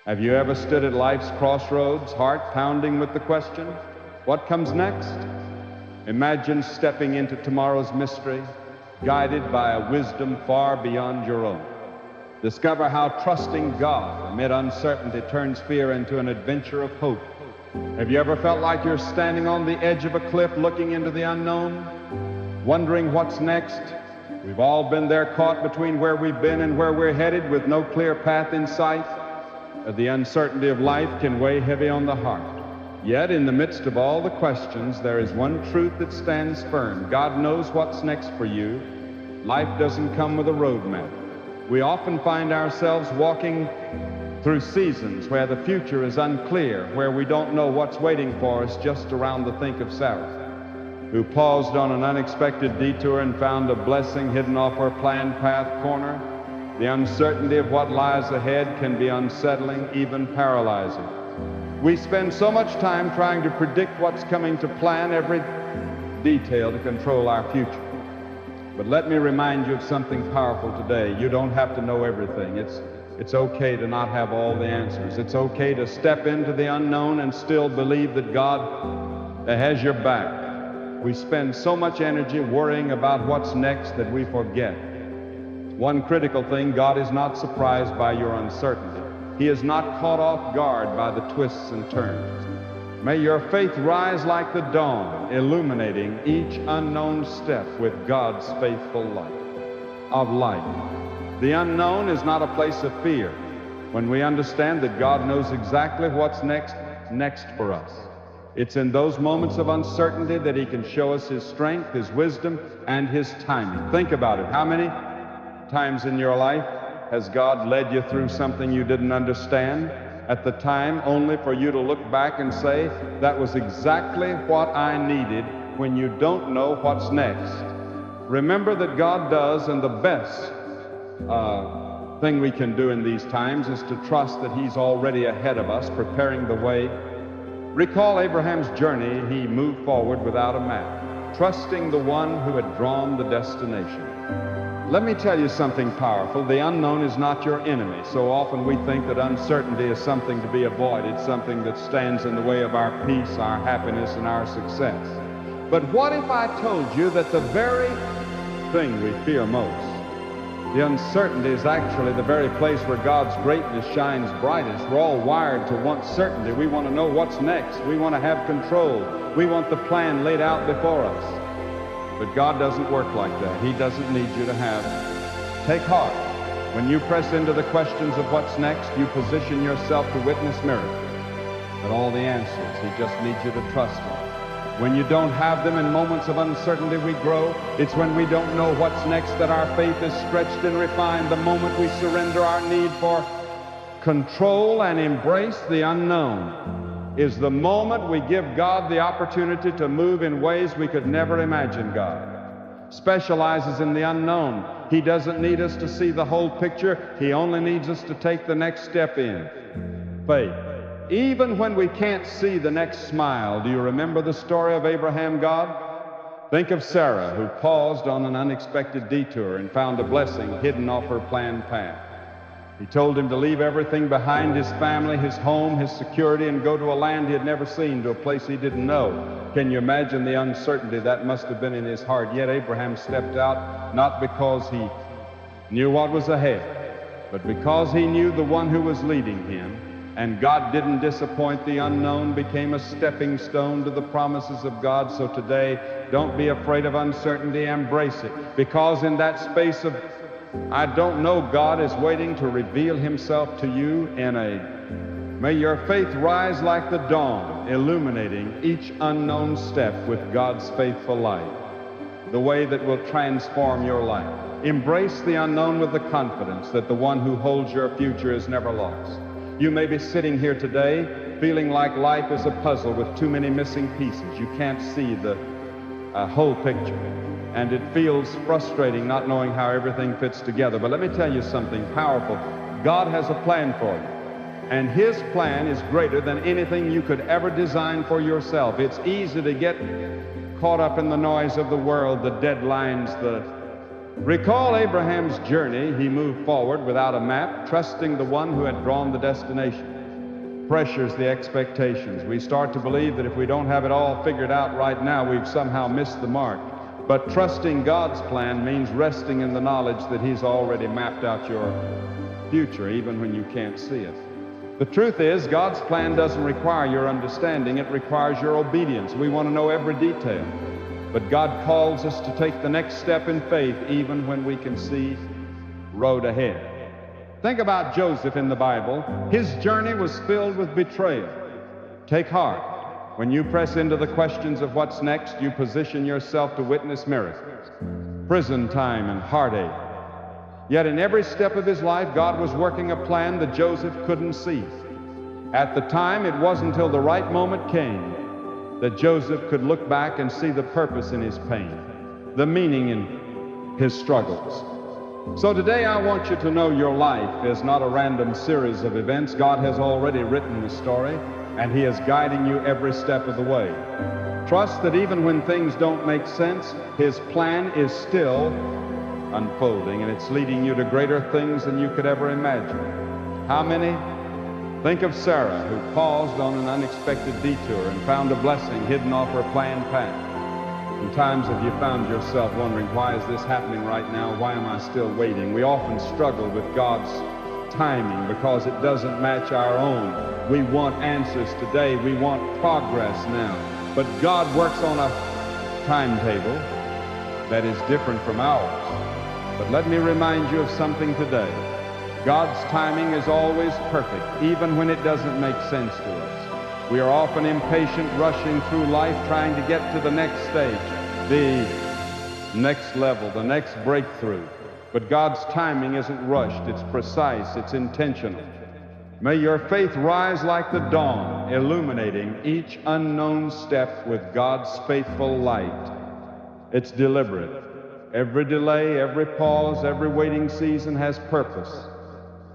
Have you ever stood at life's crossroads, heart pounding with the question, what comes next? Imagine stepping into tomorrow's mystery, guided by a wisdom far beyond your own. Discover how trusting God amid uncertainty turns fear into an adventure of hope. Have you ever felt like you're standing on the edge of a cliff looking into the unknown, wondering what's next? We've all been there, caught between where we've been and where we're headed with no clear path in sight. The uncertainty of life can weigh heavy on the heart. Yet in the midst of all the questions, there is one truth that stands firm. God knows what's next for you. Life doesn't come with a roadmap. We often find ourselves walking through seasons where the future is unclear, where we don't know what's waiting for us just around the think of Sarah, who paused on an unexpected detour and found a blessing hidden off her planned path corner. The uncertainty of what lies ahead can be unsettling, even paralyzing. We spend so much time trying to predict what's coming, to plan every detail to control our future. But let me remind you of something powerful today. You don't have to know everything. It's okay to not have all the answers. It's okay to step into the unknown and still believe that God has your back. We spend so much energy worrying about what's next that we forget one critical thing: God is not surprised by your uncertainty. He is not caught off guard by the twists and turns. May your faith rise like the dawn, illuminating each unknown step with God's faithful light of light. The unknown is not a place of fear when we understand that God knows exactly what's next for us. It's in those moments of uncertainty that He can show us His strength, His wisdom, and His timing. Think about it. How many times in your life has God led you through something you didn't understand at the time, only for you to look back and say, that was exactly what I needed, when you don't know what's next? Remember that God does, and the best thing we can do in these times is to trust that He's already ahead of us, preparing the way. Recall Abraham's journey. He moved forward without a map, trusting the one who had drawn the destination. Let me tell you something powerful. The unknown is not your enemy. So often we think that uncertainty is something to be avoided, something that stands in the way of our peace, our happiness, and our success. But what if I told you that the very thing we fear most, the uncertainty, is actually the very place where God's greatness shines brightest? We're all wired to want certainty. We want to know what's next. We want to have control. We want the plan laid out before us. But God doesn't work like that. He doesn't need you to have it. Take heart. When you press into the questions of what's next, you position yourself to witness miracles. But all the answers, He just needs you to trust Him. When you don't have them, in moments of uncertainty we grow. It's when we don't know what's next that our faith is stretched and refined. The moment we surrender our need for control and embrace the unknown is the moment we give God the opportunity to move in ways we could never imagine. God specializes in the unknown. He doesn't need us to see the whole picture. He only needs us to take the next step in faith. Even when we can't see the next smile. Do you remember the story of Abraham, God? Think of Sarah, who paused on an unexpected detour and found a blessing hidden off her planned path. He told him to leave everything behind, his family, his home, his security, and go to a land he had never seen, to a place he didn't know. Can you imagine the uncertainty that must have been in his heart? Yet Abraham stepped out, not because he knew what was ahead, but because he knew the one who was leading him. And God didn't disappoint. The unknown became a stepping stone to the promises of God. So today, don't be afraid of uncertainty. Embrace it, because in that space of I don't know, God is waiting to reveal Himself to you may your faith rise like the dawn, illuminating each unknown step with God's faithful light, the way that will transform your life. Embrace the unknown with the confidence that the one who holds your future is never lost. You may be sitting here today feeling like life is a puzzle with too many missing pieces. You can't see the whole picture. And it feels frustrating not knowing how everything fits together. But let me tell you something powerful. God has a plan for you. And His plan is greater than anything you could ever design for yourself. It's easy to get caught up in the noise of the world, the deadlines, the Recall Abraham's journey. He moved forward without a map, trusting the one who had drawn the destination. Pressures the expectations. We start to believe that if we don't have it all figured out right now, we've somehow missed the mark. But trusting God's plan means resting in the knowledge that He's already mapped out your future, even when you can't see it. The truth is, God's plan doesn't require your understanding, it requires your obedience. We want to know every detail. But God calls us to take the next step in faith, even when we can see road ahead. Think about Joseph in the Bible. His journey was filled with betrayal. Take heart. When you press into the questions of what's next, you position yourself to witness miracles, prison time and heartache. Yet in every step of his life, God was working a plan that Joseph couldn't see. At the time, it wasn't until the right moment came that Joseph could look back and see the purpose in his pain, the meaning in his struggles. So today I want you to know your life is not a random series of events. God has already written the story, and He is guiding you every step of the way. Trust that even when things don't make sense, His plan is still unfolding, and it's leading you to greater things than you could ever imagine. How many? Think of Sarah, who paused on an unexpected detour and found a blessing hidden off her planned path. Sometimes have you found yourself wondering, why is this happening right now? Why am I still waiting? We often struggle with God's timing because it doesn't match our own. We want answers today. We want progress now. But God works on a timetable that is different from ours. But let me remind you of something today. God's timing is always perfect, even when it doesn't make sense to us. We are often impatient, rushing through life, trying to get to the next stage, the next level, the next breakthrough. But God's timing isn't rushed, it's precise, it's intentional. May your faith rise like the dawn, illuminating each unknown step with God's faithful light. It's deliberate. Every delay, every pause, every waiting season has purpose.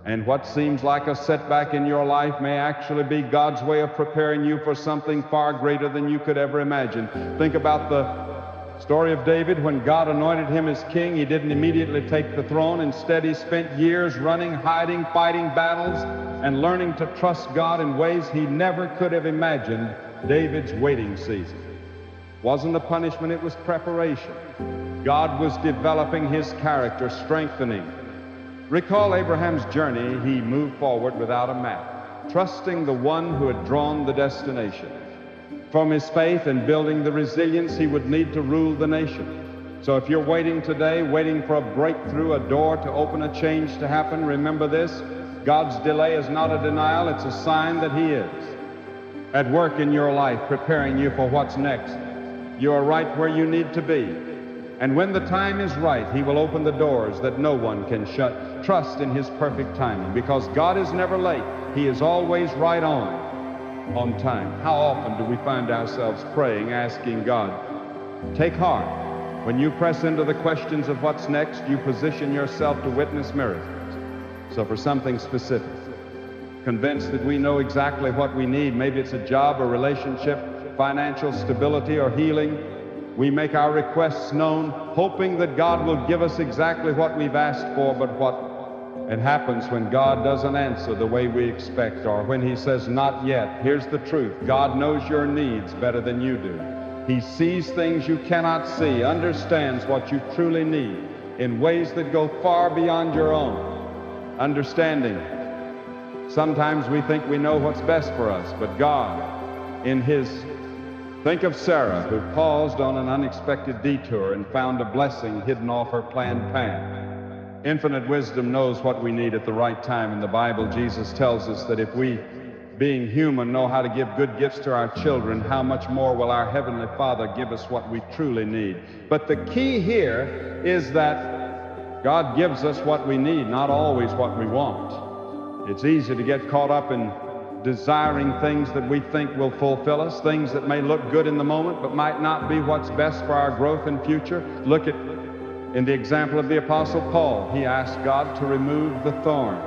And what seems like a setback in your life may actually be God's way of preparing you for something far greater than you could ever imagine. Think about the story of David. When God anointed him as king, he didn't immediately take the throne. Instead, he spent years running, hiding, fighting battles, and learning to trust God in ways he never could have imagined. David's waiting season wasn't a punishment, it was preparation. God was developing his character, strengthening. Recall Abraham's journey. He moved forward without a map, trusting the one who had drawn the destination. From his faith and building the resilience he would need to rule the nation. So if you're waiting today, waiting for a breakthrough, a door to open, a change to happen, remember this: God's delay is not a denial, it's a sign that He is at work in your life, preparing you for what's next. You are right where you need to be. And when the time is right, He will open the doors that no one can shut. Trust in His perfect timing, because God is never late. He is always right on time. How often do we find ourselves praying, asking God, take heart. When you press into the questions of what's next, you position yourself to witness miracles. So for something specific, convinced that we know exactly what we need, maybe it's a job, a relationship, financial stability, or healing, we make our requests known, hoping that God will give us exactly what we've asked for. But what happens when God doesn't answer the way we expect, or when He says, not yet? Here's the truth. God knows your needs better than you do. He sees things you cannot see, understands what you truly need in ways that go far beyond your own understanding. Sometimes we think we know what's best for us, but God, in His... Think of Sarah, who paused on an unexpected detour and found a blessing hidden off her planned path. Infinite wisdom knows what we need at the right time. In the Bible, Jesus tells us that if we, being human, know how to give good gifts to our children, how much more will our Heavenly Father give us what we truly need? But the key here is that God gives us what we need, not always what we want. It's easy to get caught up in desiring things that we think will fulfill us, things that may look good in the moment but might not be what's best for our growth and future. Look at, in the example of the Apostle Paul, he asked God to remove the thorn.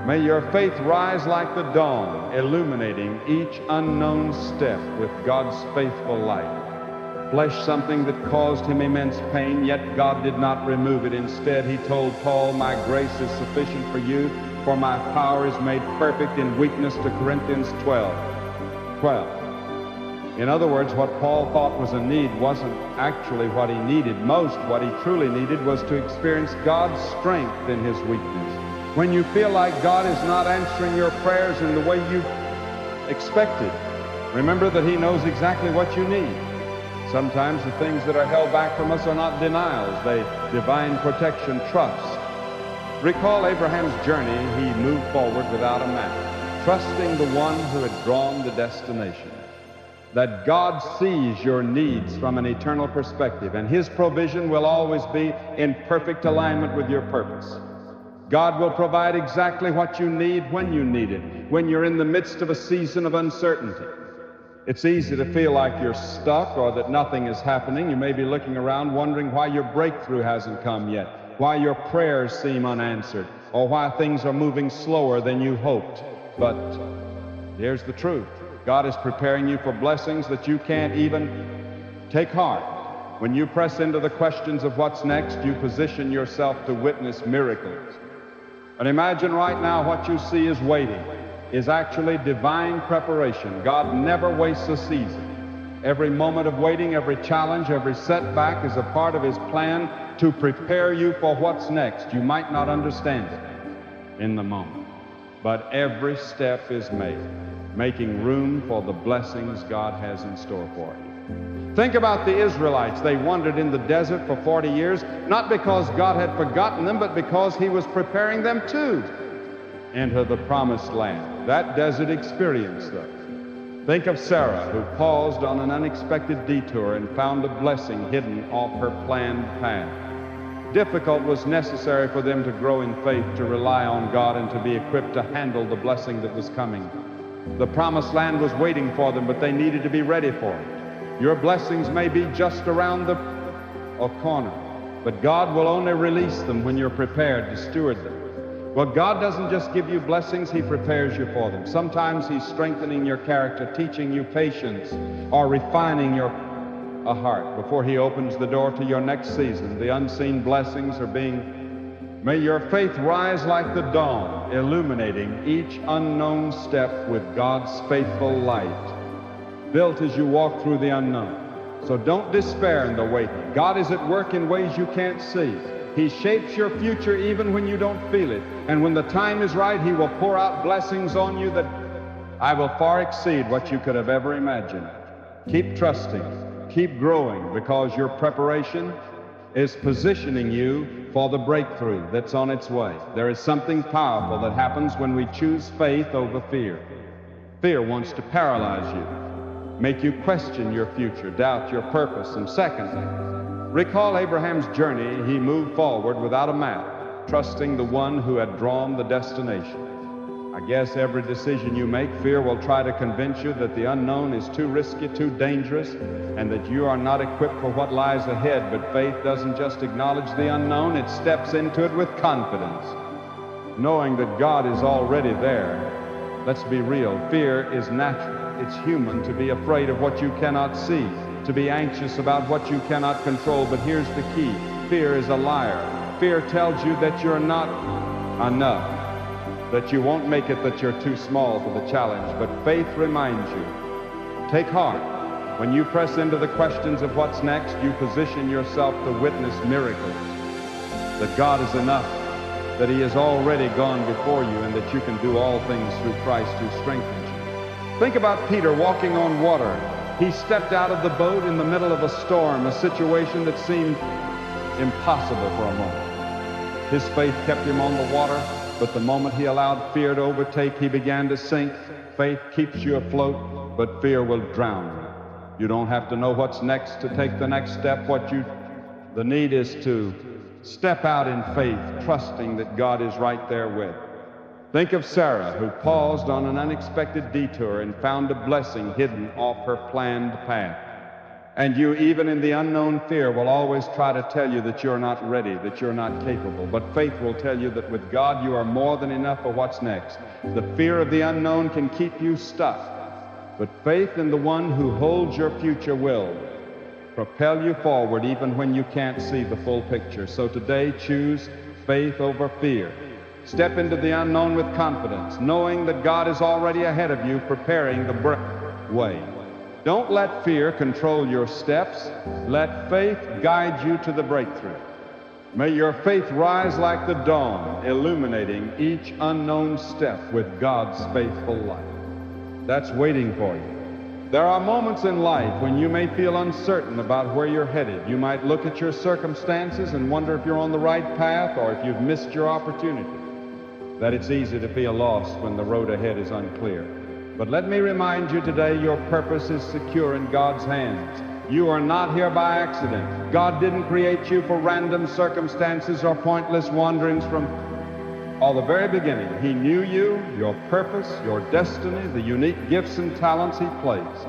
May your faith rise like the dawn, illuminating each unknown step with God's faithful light. flesh something that caused him immense pain, yet God did not remove it. Instead, he told Paul, "My grace is sufficient for you, for my power is made perfect in weakness," to Corinthians 12. In other words, what Paul thought was a need wasn't actually what he needed. Most, what he truly needed was to experience God's strength in his weakness. When you feel like God is not answering your prayers in the way you expected, remember that he knows exactly what you need. Sometimes the things that are held back from us are not denials, they divine protection, trust. Recall Abraham's journey. He moved forward without a map, trusting the one who had drawn the destination. That God sees your needs from an eternal perspective, and his provision will always be in perfect alignment with your purpose. God will provide exactly what you need when you need it, when you're in the midst of a season of uncertainty. It's easy to feel like you're stuck or that nothing is happening. You may be looking around wondering why your breakthrough hasn't come yet, why your prayers seem unanswered, or why things are moving slower than you hoped. But here's the truth. God is preparing you for blessings that you can't even take heart. When you press into the questions of what's next, you position yourself to witness miracles. And imagine right now what you see is waiting is actually divine preparation. God never wastes a season. Every moment of waiting, every challenge, every setback is a part of his plan to prepare you for what's next. You might not understand it in the moment, but every step is made, making room for the blessings God has in store for you. Think about the Israelites. They wandered in the desert for 40 years, not because God had forgotten them, but because he was preparing them to enter the promised land. That desert experience, though. Think of Sarah, who paused on an unexpected detour and found a blessing hidden off her planned path. Difficult was necessary for them to grow in faith, to rely on God, and to be equipped to handle the blessing that was coming. The promised land was waiting for them, but they needed to be ready for it. Your blessings may be just around the corner, but God will only release them when you're prepared to steward them. Well, God doesn't just give you blessings, he prepares you for them. Sometimes he's strengthening your character, teaching you patience, or refining your heart before he opens the door to your next season. The unseen blessings are may your faith rise like the dawn, illuminating each unknown step with God's faithful light, built as you walk through the unknown. So don't despair in the waiting. God is at work in ways you can't see. He shapes your future even when you don't feel it. And when the time is right, he will pour out blessings on you that I will far exceed what you could have ever imagined. Keep trusting, keep growing, because your preparation is positioning you for the breakthrough that's on its way. There is something powerful that happens when we choose faith over fear. Fear wants to paralyze you, make you question your future, doubt your purpose. And secondly, recall Abraham's journey. He moved forward without a map, trusting the one who had drawn the destination. I guess every decision you make, fear will try to convince you that the unknown is too risky, too dangerous, and that you are not equipped for what lies ahead. But faith doesn't just acknowledge the unknown, it steps into it with confidence, knowing that God is already there. Let's be real. Fear is natural. It's human to be afraid of what you cannot see, to be anxious about what you cannot control. But here's the key. Fear is a liar. Fear tells you that you're not enough, that you won't make it, that you're too small for the challenge. But faith reminds you, take heart. When you press into the questions of what's next, you position yourself to witness miracles, that God is enough, that he has already gone before you, and that you can do all things through Christ who strengthens you. Think about Peter walking on water. He stepped out of the boat in the middle of a storm, a situation that seemed impossible for a moment. His faith kept him on the water, but the moment he allowed fear to overtake, he began to sink. Faith keeps you afloat, but fear will drown you. You don't have to know what's next to take the next step. The need is to step out in faith, trusting that God is right there with. Think of Sarah, who paused on an unexpected detour and found a blessing hidden off her planned path. And you, even in the unknown, fear will always try to tell you that you're not ready, that you're not capable. But faith will tell you that with God you are more than enough for what's next. The fear of the unknown can keep you stuck, but faith in the one who holds your future will propel you forward even when you can't see the full picture. So today, choose faith over fear. Step into the unknown with confidence, knowing that God is already ahead of you, preparing the way. Don't let fear control your steps. Let faith guide you to the breakthrough. May your faith rise like the dawn, illuminating each unknown step with God's faithful light. That's waiting for you. There are moments in life when you may feel uncertain about where you're headed. You might look at your circumstances and wonder if you're on the right path or if you've missed your opportunity. That it's easy to feel lost when the road ahead is unclear. But let me remind you today, your purpose is secure in God's hands. You are not here by accident. God didn't create you for random circumstances or pointless wanderings from the very beginning. He knew you, your purpose, your destiny, the unique gifts and talents He placed.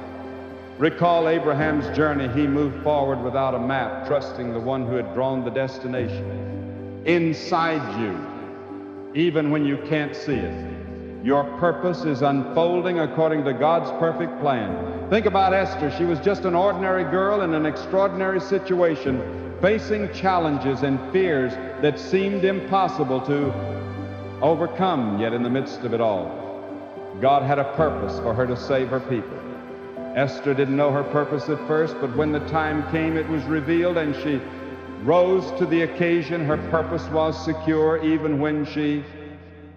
Recall Abraham's journey. He moved forward without a map, trusting the one who had drawn the destination. Inside you, even when you can't see it, your purpose is unfolding according to God's perfect plan. Think about Esther. She was just an ordinary girl in an extraordinary situation, facing challenges and fears that seemed impossible to overcome, yet in the midst of it all, God had a purpose for her to save her people. Esther didn't know her purpose at first, but when the time came, it was revealed, and she rose to the occasion. Her purpose was secure, even when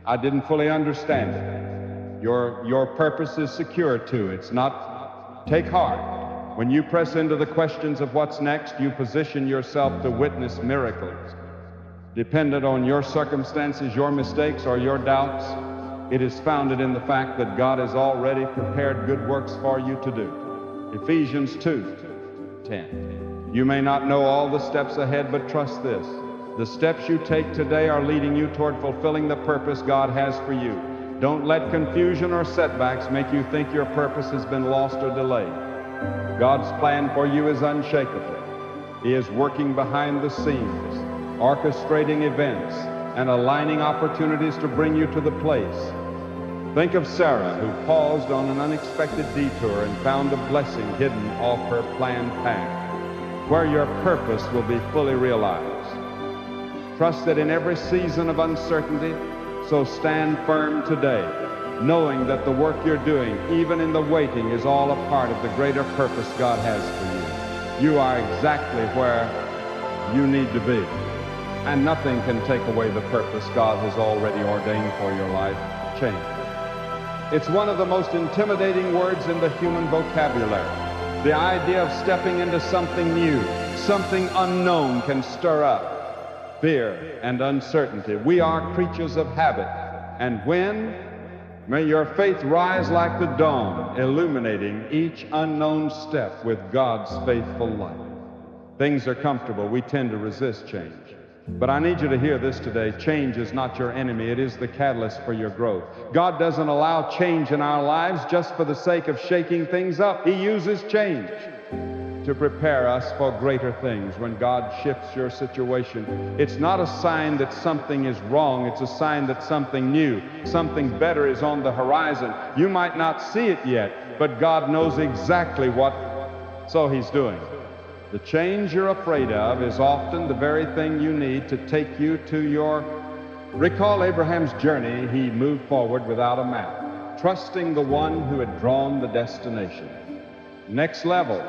I didn't fully understand it. Your purpose is secure too. It's not, take heart. When you press into the questions of what's next, you position yourself to witness miracles. Dependent on your circumstances, your mistakes, or your doubts, it is founded in the fact that God has already prepared good works for you to do. Ephesians 2:10. You may not know all the steps ahead, but trust this. The steps you take today are leading you toward fulfilling the purpose God has for you. Don't let confusion or setbacks make you think your purpose has been lost or delayed. God's plan for you is unshakable. He is working behind the scenes, orchestrating events and aligning opportunities to bring you to the place. Think of Sarah, who paused on an unexpected detour and found a blessing hidden off her planned path, where your purpose will be fully realized. Trust that in every season of uncertainty, so stand firm today, knowing that the work you're doing, even in the waiting, is all a part of the greater purpose God has for you. You are exactly where you need to be, and nothing can take away the purpose God has already ordained for your life. Change. It's one of the most intimidating words in the human vocabulary. The idea of stepping into something new, something unknown, can stir up fear and uncertainty. We are creatures of habit. And when? May your faith rise like the dawn, illuminating each unknown step with God's faithful light. Things are comfortable. We tend to resist change. But I need you to hear this today. Change is not your enemy. It is the catalyst for your growth. God doesn't allow change in our lives just for the sake of shaking things up. He uses change to prepare us for greater things. When God shifts your situation, it's not a sign that something is wrong. It's a sign that something new, something better is on the horizon. You might not see it yet, but God knows exactly what He's doing. The change you're afraid of is often the very thing you need to take you to your... Recall Abraham's journey. He moved forward without a map, trusting the one who had drawn the destination. Next level.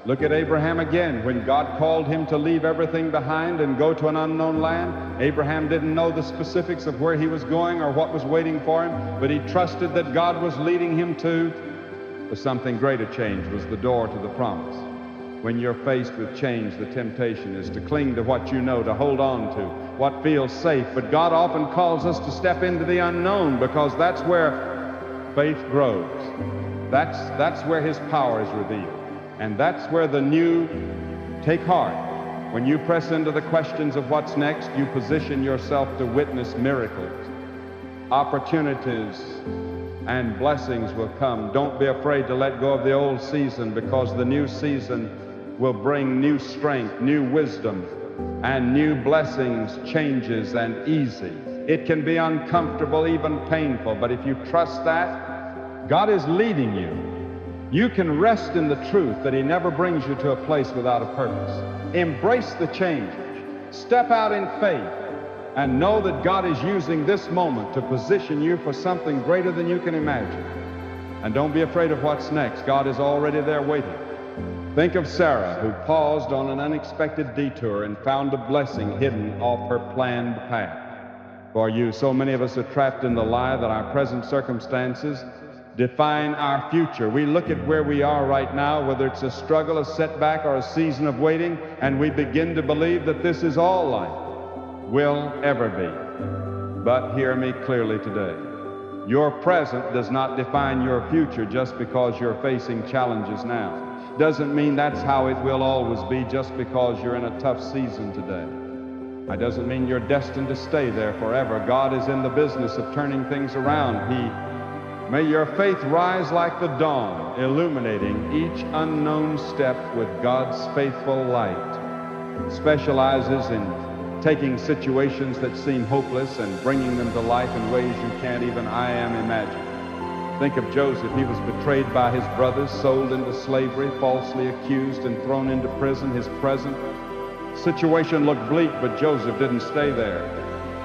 Look at Abraham again. When God called him to leave everything behind and go to an unknown land, Abraham didn't know the specifics of where he was going or what was waiting for him, but he trusted that God was leading him to something greater. Change was the door to the promise. When you're faced with change, the temptation is to cling to what you know, to hold on to what feels safe. But God often calls us to step into the unknown, because that's where faith grows. That's where His power is revealed. And that's where the new take heart. When you press into the questions of what's next, you position yourself to witness miracles. Opportunities and blessings will come. Don't be afraid to let go of the old season, because the new season will bring new strength, new wisdom, and new blessings, changes, and easy. It can be uncomfortable, even painful, but if you trust that, God is leading you. You can rest in the truth that He never brings you to a place without a purpose. Embrace the change. Step out in faith and know that God is using this moment to position you for something greater than you can imagine. And don't be afraid of what's next. God is already there waiting. Think of Sarah, who paused on an unexpected detour and found a blessing hidden off her planned path. For you, so many of us are trapped in the lie that our present circumstances define our future. We look at where we are right now, whether it's a struggle, a setback, or a season of waiting, and we begin to believe that this is all life will ever be. But hear me clearly today. Your present does not define your future just because you're facing challenges now. Doesn't mean that's how it will always be just because you're in a tough season today. That doesn't mean you're destined to stay there forever. God is in the business of turning things around. May your faith rise like the dawn, illuminating each unknown step with God's faithful light. Specializes in taking situations that seem hopeless and bringing them to life in ways you can't even imagine. Think of Joseph. He was betrayed by his brothers, sold into slavery, falsely accused, and thrown into prison. His present situation looked bleak, but Joseph didn't stay there.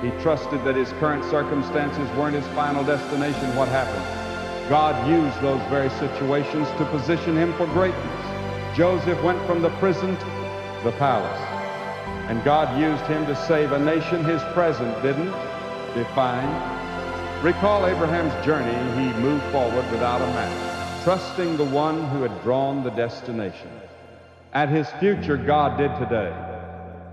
He trusted that his current circumstances weren't his final destination. What happened? God used those very situations to position him for greatness. Joseph went from the prison to the palace, and God used him to save a nation. His present didn't define. Recall Abraham's journey. He moved forward without a map, trusting the one who had drawn the destination. At his future, God did today.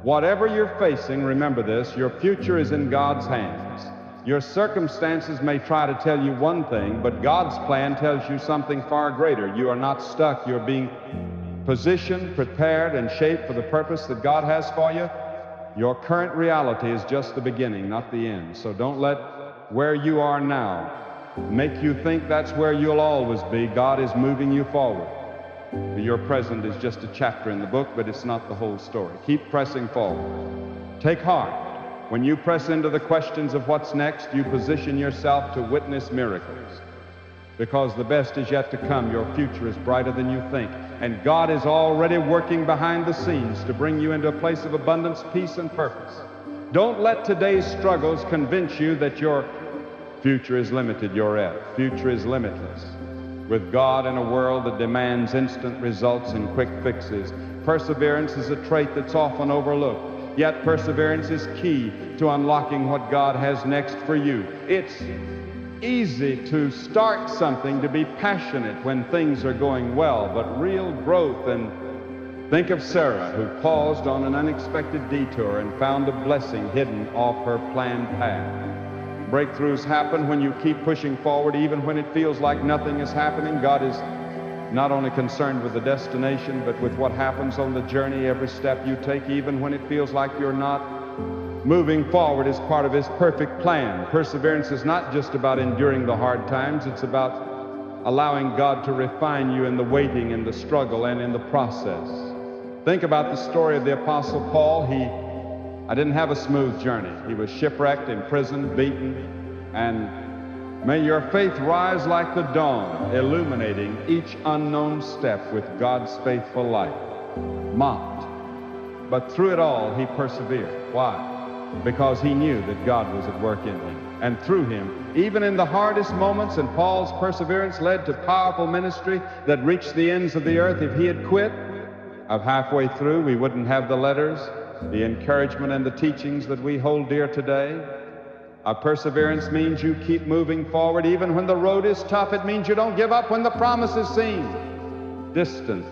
Whatever you're facing, remember this, your future is in God's hands. Your circumstances may try to tell you one thing, but God's plan tells you something far greater. You are not stuck. You're being positioned, prepared, and shaped for the purpose that God has for you. Your current reality is just the beginning, not the end. So don't let where you are now make you think that's where you'll always be. God is moving you forward. Your present is just a chapter in the book, but it's not the whole story. Keep pressing forward. Take heart. When you press into the questions of what's next, you position yourself to witness miracles. Because the best is yet to come. Your future is brighter than you think. And God is already working behind the scenes to bring you into a place of abundance, peace, and purpose. Don't let today's struggles convince you that your future is limited. Your future is limitless. With God in a world that demands instant results and quick fixes, perseverance is a trait that's often overlooked. Yet perseverance is key to unlocking what God has next for you. It's easy to start something, to be passionate when things are going well, but real growth, and think of Sarah, who paused on an unexpected detour and found a blessing hidden off her planned path. Breakthroughs happen when you keep pushing forward, even when it feels like nothing is happening. God is not only concerned with the destination, but with what happens on the journey, every step you take, even when it feels like you're not moving forward, is part of His perfect plan. Perseverance is not just about enduring the hard times. It's about allowing God to refine you in the waiting, in the struggle, and in the process. Think about the story of the Apostle Paul. I didn't have a smooth journey. He was shipwrecked, imprisoned, beaten, and may your faith rise like the dawn, illuminating each unknown step with God's faithful light. Mocked, but through it all, he persevered. Why? Because he knew that God was at work in him and through him, even in the hardest moments. And Paul's perseverance led to powerful ministry that reached the ends of the earth. If he had quit halfway through, we wouldn't have the letters, the encouragement, and the teachings that we hold dear today. Our perseverance means you keep moving forward even when the road is tough. It means you don't give up when the promises seem distant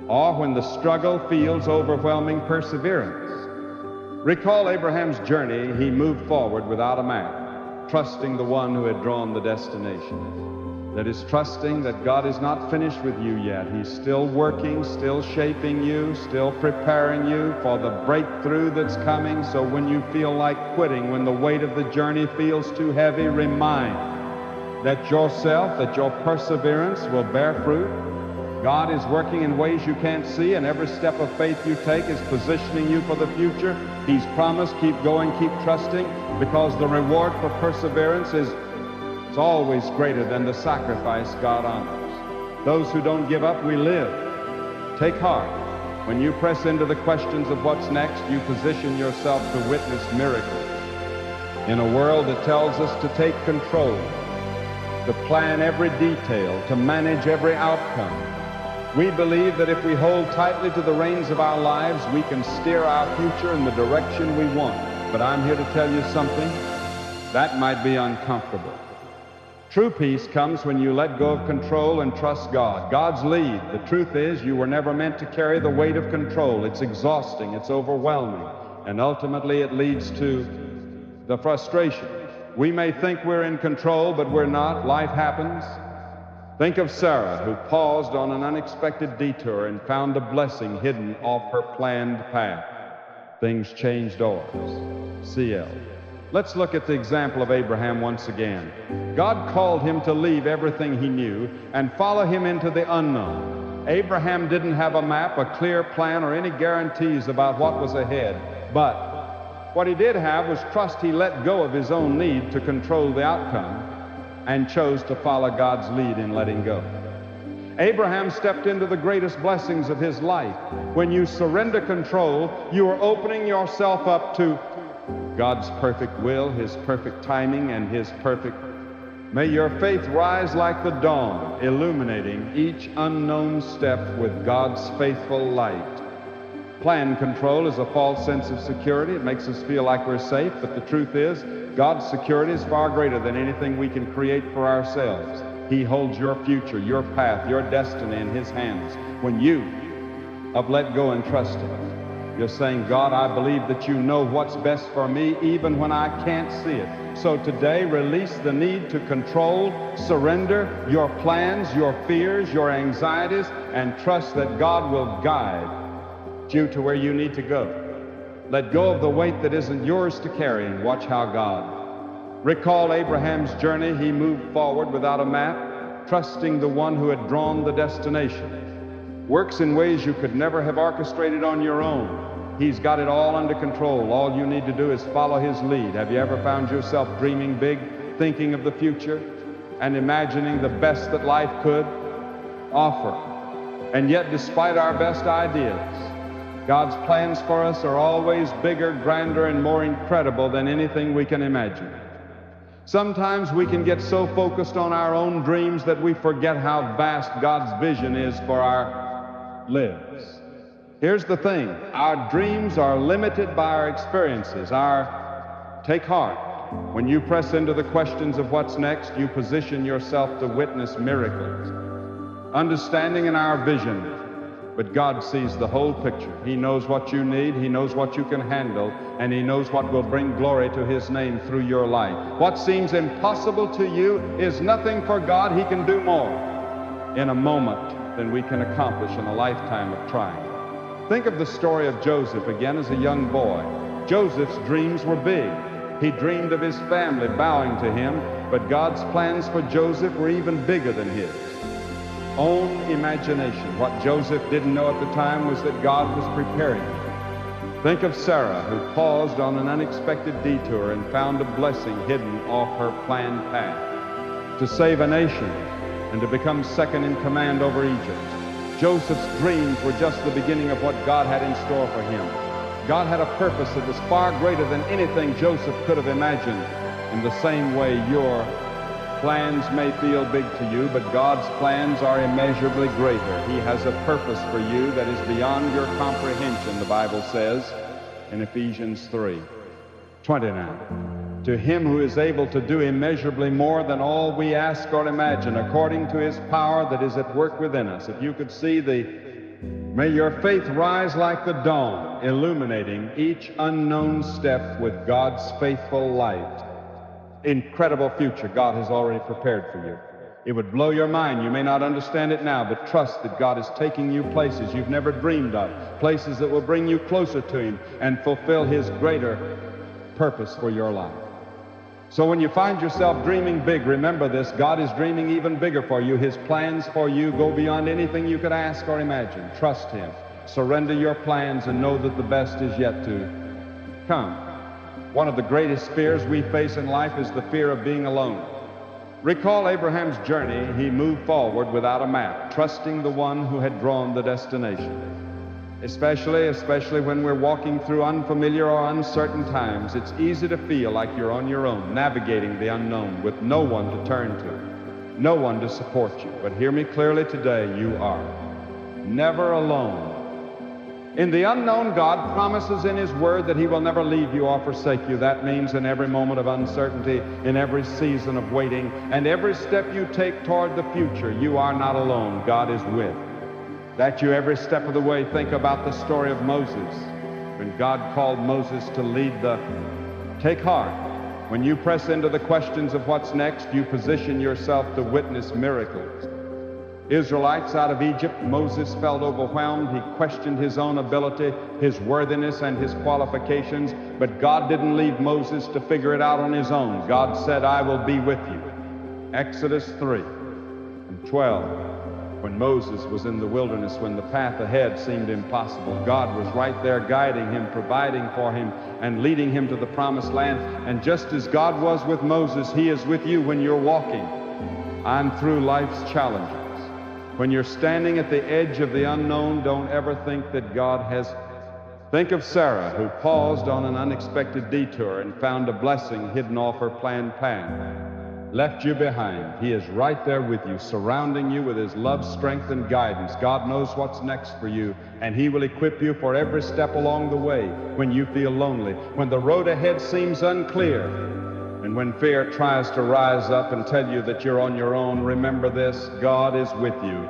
or when the struggle feels overwhelming. Perseverance. Recall Abraham's journey. He moved forward without a map, trusting the one who had drawn the destination. That is, trusting that God is not finished with you yet. He's still working, still shaping you, still preparing you for the breakthrough that's coming. So when you feel like quitting, when the weight of the journey feels too heavy, remind that your perseverance will bear fruit. God is working in ways you can't see, and every step of faith you take is positioning you for the future. He's promised, keep going, keep trusting, because the reward for perseverance is always greater than the sacrifice God honors. Those who don't give up, we live. Take heart. When you press into the questions of what's next, you position yourself to witness miracles. In a world that tells us to take control, to plan every detail, to manage every outcome, we believe that if we hold tightly to the reins of our lives, we can steer our future in the direction we want. But I'm here to tell you something that might be uncomfortable. True peace comes when you let go of control and trust God. God's lead. The truth is, you were never meant to carry the weight of control. It's exhausting, it's overwhelming, and ultimately it leads to the frustration. We may think we're in control, but we're not. Life happens. Think of Sarah, who paused on an unexpected detour and found a blessing hidden off her planned path. Things changed ours. CL. Let's look at the example of Abraham once again. God called him to leave everything he knew and follow him into the unknown. Abraham didn't have a map, a clear plan, or any guarantees about what was ahead. But what he did have was trust. He let go of his own need to control the outcome and chose to follow God's lead in letting go. Abraham stepped into the greatest blessings of his life. When you surrender control, you are opening yourself up to God's perfect will, His perfect timing, and His perfect. May your faith rise like the dawn, illuminating each unknown step with God's faithful light. Plan control is a false sense of security. It makes us feel like we're safe, but the truth is, God's security is far greater than anything we can create for ourselves. He holds your future, your path, your destiny in His hands. When you have let go and trust Him, you're saying, God, I believe that you know what's best for me even when I can't see it. So today, release the need to control, surrender your plans, your fears, your anxieties, and trust that God will guide you to where you need to go. Let go of the weight that isn't yours to carry and watch how God. Recall Abraham's journey. He moved forward without a map, trusting the one who had drawn the destination. Works in ways you could never have orchestrated on your own. He's got it all under control. All you need to do is follow His lead. Have you ever found yourself dreaming big, thinking of the future, and imagining the best that life could offer? And yet, despite our best ideas, God's plans for us are always bigger, grander, and more incredible than anything we can imagine. Sometimes we can get so focused on our own dreams that we forget how vast God's vision is for our lives. Here's the thing, our dreams are limited by our experiences. Take heart. When you press into the questions of what's next, you position yourself to witness miracles. Understanding in our vision, but God sees the whole picture. He knows what you need, He knows what you can handle, and He knows what will bring glory to His name through your life. What seems impossible to you is nothing for God. He can do more in a moment than we can accomplish in a lifetime of trying. Think of the story of Joseph again as a young boy. Joseph's dreams were big. He dreamed of his family bowing to him, but God's plans for Joseph were even bigger than his own imagination. What Joseph didn't know at the time was that God was preparing him. Think of Sarah, who paused on an unexpected detour and found a blessing hidden off her planned path to save a nation and to become second in command over Egypt. Joseph's dreams were just the beginning of what God had in store for him. God had a purpose that was far greater than anything Joseph could have imagined. In the same way, your plans may feel big to you, but God's plans are immeasurably greater. He has a purpose for you that is beyond your comprehension, the Bible says in Ephesians 3:29. To Him who is able to do immeasurably more than all we ask or imagine, according to His power that is at work within us. If you could see may your faith rise like the dawn, illuminating each unknown step with God's faithful light. Incredible future God has already prepared for you. It would blow your mind. You may not understand it now, but trust that God is taking you places you've never dreamed of, places that will bring you closer to Him and fulfill His greater purpose for your life. So when you find yourself dreaming big, remember this, God is dreaming even bigger for you. His plans for you go beyond anything you could ask or imagine. Trust Him. Surrender your plans and know that the best is yet to come. One of the greatest fears we face in life is the fear of being alone. Recall Abraham's journey. He moved forward without a map, trusting the one who had drawn the destination. Especially when we're walking through unfamiliar or uncertain times, it's easy to feel like you're on your own, navigating the unknown with no one to turn to, no one to support you. But hear me clearly today, you are never alone. In the unknown, God promises in His Word that He will never leave you or forsake you. That means in every moment of uncertainty, in every season of waiting, and every step you take toward the future, you are not alone. God is with that you every step of the way. Think about the story of Moses. When God called Moses to lead take heart. When you press into the questions of what's next, you position yourself to witness miracles. Israelites out of Egypt, Moses felt overwhelmed. He questioned his own ability, his worthiness, and his qualifications. But God didn't leave Moses to figure it out on his own. God said, I will be with you. Exodus 3 and 12. When Moses was in the wilderness, when the path ahead seemed impossible, God was right there guiding him, providing for him, and leading him to the promised land. And just as God was with Moses, He is with you when you're walking on through life's challenges. When you're standing at the edge of the unknown, don't ever think that God has... Think of Sarah, who paused on an unexpected detour and found a blessing hidden off her planned path. Left you behind. He is right there with you, surrounding you with His love, strength, and guidance. God knows what's next for you, and He will equip you for every step along the way. When you feel lonely, when the road ahead seems unclear, and when fear tries to rise up and tell you that you're on your own, remember this: God is with you.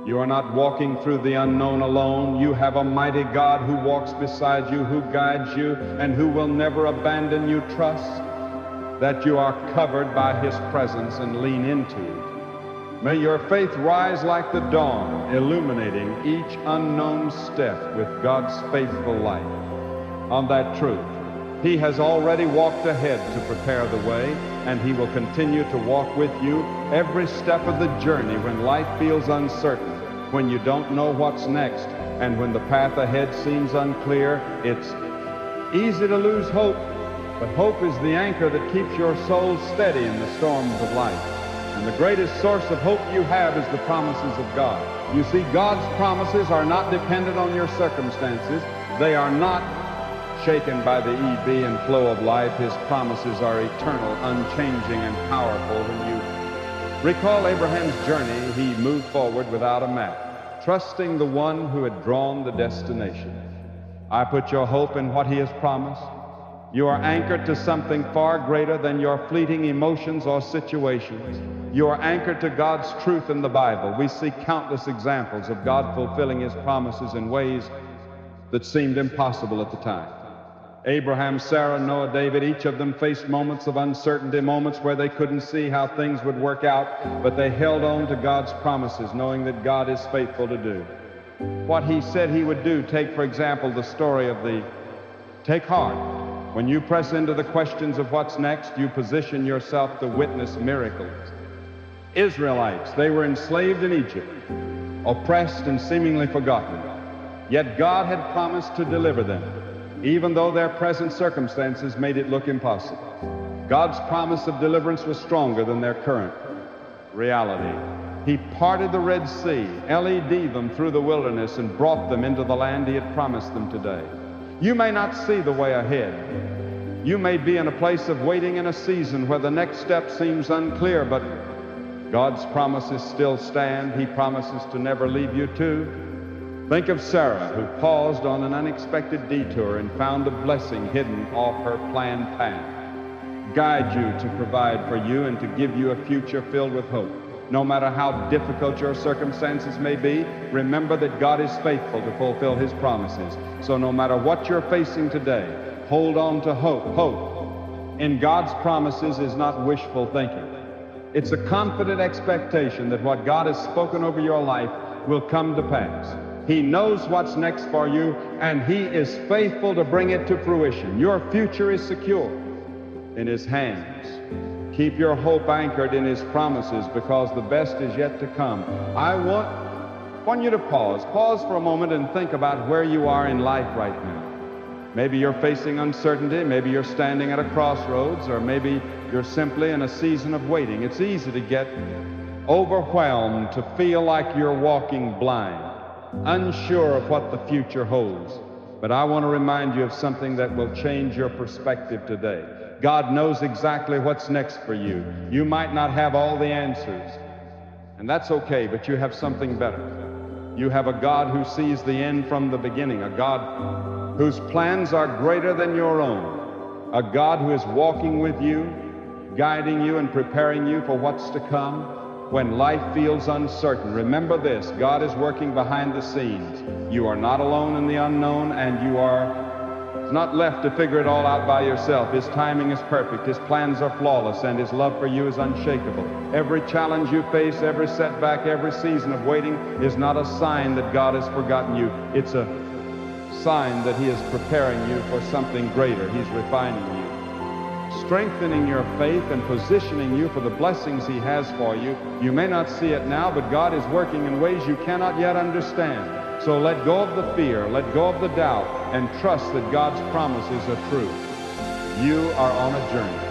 You are not walking through the unknown alone. You have a mighty God who walks beside you, who guides you, and who will never abandon you. Trust that you are covered by His presence and lean into it. May your faith rise like the dawn, illuminating each unknown step with God's faithful light. On that truth, He has already walked ahead to prepare the way, and He will continue to walk with you every step of the journey when life feels uncertain, when you don't know what's next, and when the path ahead seems unclear. It's easy to lose hope, but hope is the anchor that keeps your soul steady in the storms of life. And the greatest source of hope you have is the promises of God. You see, God's promises are not dependent on your circumstances. They are not shaken by the ebb and flow of life. His promises are eternal, unchanging, and powerful. When you recall Abraham's journey, he moved forward without a map, trusting the one who had drawn the destination. I put your hope in what He has promised. You are anchored to something far greater than your fleeting emotions or situations. You are anchored to God's truth in the Bible. We see countless examples of God fulfilling His promises in ways that seemed impossible at the time. Abraham, Sarah, Noah, David, each of them faced moments of uncertainty, moments where they couldn't see how things would work out, but they held on to God's promises, knowing that God is faithful to do what He said He would do. Take, for example, the story of take heart. When you press into the questions of what's next, you position yourself to witness miracles. Israelites, they were enslaved in Egypt, oppressed and seemingly forgotten. Yet God had promised to deliver them, even though their present circumstances made it look impossible. God's promise of deliverance was stronger than their current reality. He parted the Red Sea, led them through the wilderness, and brought them into the land He had promised them today. You may not see the way ahead. You may be in a place of waiting in a season where the next step seems unclear, but God's promises still stand. He promises to never leave you too. Think of Sarah, who paused on an unexpected detour and found a blessing hidden off her planned path. Guide you to provide for you and to give you a future filled with hope. No matter how difficult your circumstances may be, remember that God is faithful to fulfill His promises. So no matter what you're facing today, hold on to hope. Hope in God's promises is not wishful thinking. It's a confident expectation that what God has spoken over your life will come to pass. He knows what's next for you, and He is faithful to bring it to fruition. Your future is secure in His hands. Keep your hope anchored in His promises, because the best is yet to come. I want you to pause for a moment and think about where you are in life right now. Maybe you're facing uncertainty, maybe you're standing at a crossroads, or maybe you're simply in a season of waiting. It's easy to get overwhelmed, to feel like you're walking blind, unsure of what the future holds. But I want to remind you of something that will change your perspective today. God knows exactly what's next for you. You might not have all the answers, and that's okay, but you have something better. You have a God who sees the end from the beginning, a God whose plans are greater than your own, a God who is walking with you, guiding you and preparing you for what's to come when life feels uncertain. Remember this: God is working behind the scenes. You are not alone in the unknown, and you are not left to figure it all out by yourself. His timing is perfect, His plans are flawless, and His love for you is unshakable. Every challenge you face, every setback, every season of waiting is not a sign that God has forgotten you. It's a sign that He is preparing you for something greater. He's refining you, strengthening your faith and positioning you for the blessings He has for you. You may not see it now, but God is working in ways you cannot yet understand. So let go of the fear, let go of the doubt, and trust that God's promises are true. You are on a journey,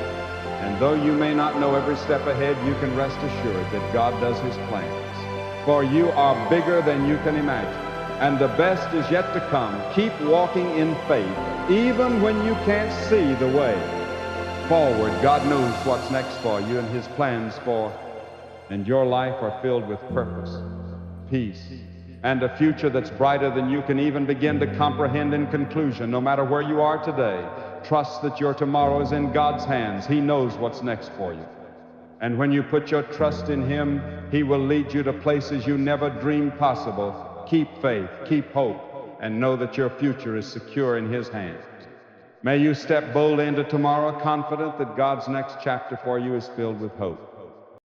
and though you may not know every step ahead, you can rest assured that God does His plans. For you are bigger than you can imagine, and the best is yet to come. Keep walking in faith, even when you can't see the way forward. God knows what's next for you, and His plans for and your life are filled with purpose, peace, and a future that's brighter than you can even begin to comprehend. In conclusion, no matter where you are today, trust that your tomorrow is in God's hands. He knows what's next for you. And when you put your trust in Him, He will lead you to places you never dreamed possible. Keep faith, keep hope, and know that your future is secure in His hands. May you step boldly into tomorrow, confident that God's next chapter for you is filled with hope.